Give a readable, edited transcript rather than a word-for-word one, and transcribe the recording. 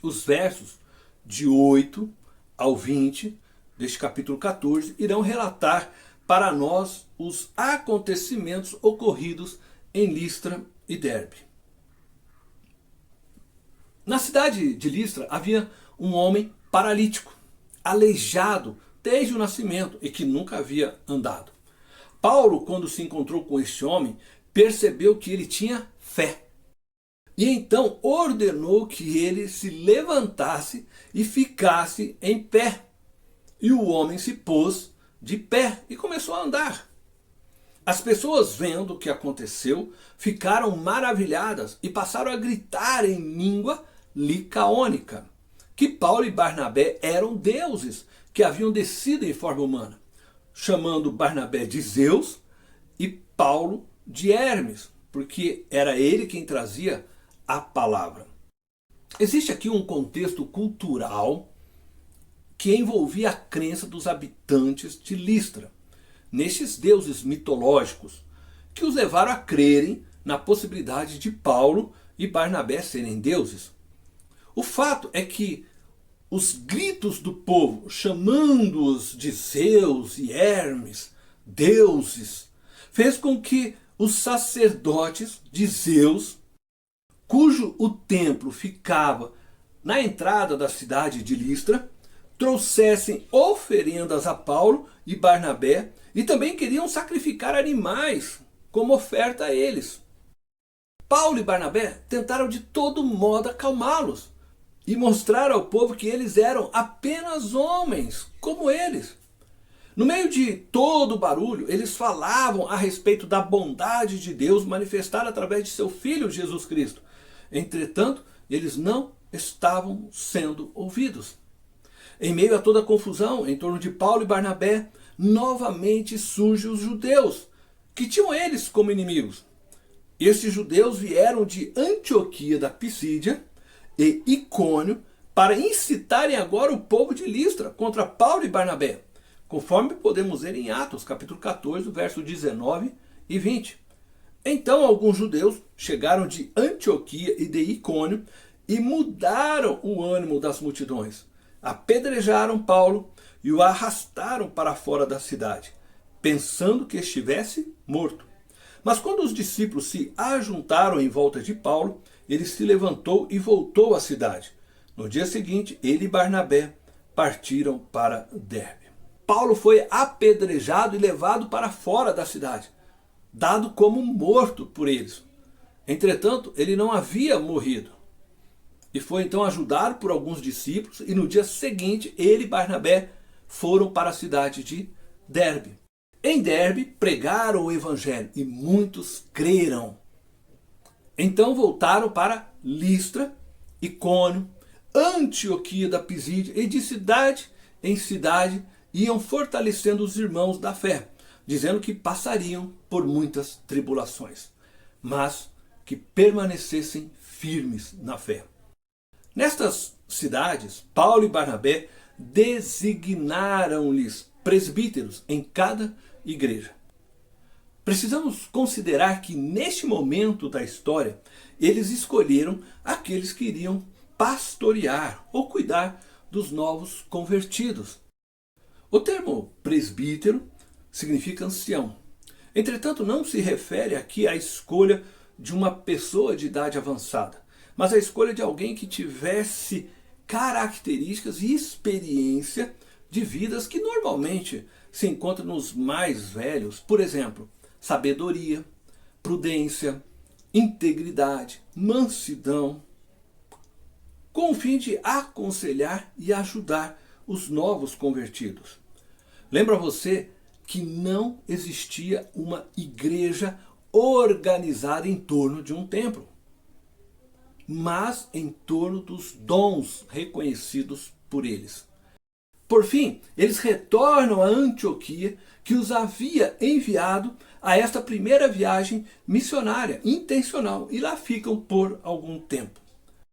Os versos de 8 ao 20 deste capítulo 14 irão relatar para nós os acontecimentos ocorridos em Listra e Derbe. Na cidade de Listra havia um homem paralítico, aleijado desde o nascimento e que nunca havia andado. Paulo, quando se encontrou com este homem, percebeu que ele tinha fé. E então ordenou que ele se levantasse e ficasse em pé. E o homem se pôs de pé e começou a andar. As pessoas, vendo o que aconteceu, ficaram maravilhadas e passaram a gritar em língua licaônica que Paulo e Barnabé eram deuses que haviam descido em forma humana, chamando Barnabé de Zeus e Paulo de Hermes, porque era ele quem trazia a palavra. Existe aqui um contexto cultural que envolvia a crença dos habitantes de Listra nestes deuses mitológicos, que os levaram a crerem na possibilidade de Paulo e Barnabé serem deuses. O fato é que os gritos do povo chamando-os de Zeus e Hermes, deuses, fez com que os sacerdotes de Zeus, cujo o templo ficava na entrada da cidade de Listra, trouxessem oferendas a Paulo e Barnabé e também queriam sacrificar animais como oferta a eles. Paulo e Barnabé tentaram de todo modo acalmá-los e mostrar ao povo que eles eram apenas homens, como eles. No meio de todo o barulho, eles falavam a respeito da bondade de Deus manifestada através de seu Filho Jesus Cristo. Entretanto, eles não estavam sendo ouvidos. Em meio a toda a confusão em torno de Paulo e Barnabé, novamente surgem os judeus, que tinham eles como inimigos. Estes judeus vieram de Antioquia da Pisídia e Icônio para incitarem agora o povo de Listra contra Paulo e Barnabé, conforme podemos ver em Atos, capítulo 14, verso 19 e 20. Então alguns judeus chegaram de Antioquia e de Icônio e mudaram o ânimo das multidões. Apedrejaram Paulo e o arrastaram para fora da cidade, pensando que estivesse morto. Mas quando os discípulos se ajuntaram em volta de Paulo, ele se levantou e voltou à cidade. No dia seguinte, ele e Barnabé partiram para Derbe. Paulo foi apedrejado e levado para fora da cidade, dado como morto por eles. Entretanto, ele não havia morrido. E foi então ajudado por alguns discípulos, e no dia seguinte, ele e Barnabé foram para a cidade de Derbe. Em Derbe, pregaram o evangelho e muitos creram. Então voltaram para Listra, Icônio, Antioquia da Pisídia, e de cidade em cidade iam fortalecendo os irmãos da fé, dizendo que passariam por muitas tribulações, mas que permanecessem firmes na fé. Nestas cidades, Paulo e Barnabé designaram-lhes presbíteros em cada igreja. Precisamos considerar que neste momento da história, eles escolheram aqueles que iriam pastorear ou cuidar dos novos convertidos. O termo presbítero significa ancião. Entretanto, não se refere aqui à escolha de uma pessoa de idade avançada, mas à escolha de alguém que tivesse características e experiência de vidas que normalmente se encontram nos mais velhos. Por exemplo, sabedoria, prudência, integridade, mansidão, com o fim de aconselhar e ajudar os novos convertidos. Lembra você que não existia uma igreja organizada em torno de um templo, mas em torno dos dons reconhecidos por eles. Por fim, eles retornam a Antioquia, que os havia enviado a esta primeira viagem missionária intencional, e lá ficam por algum tempo.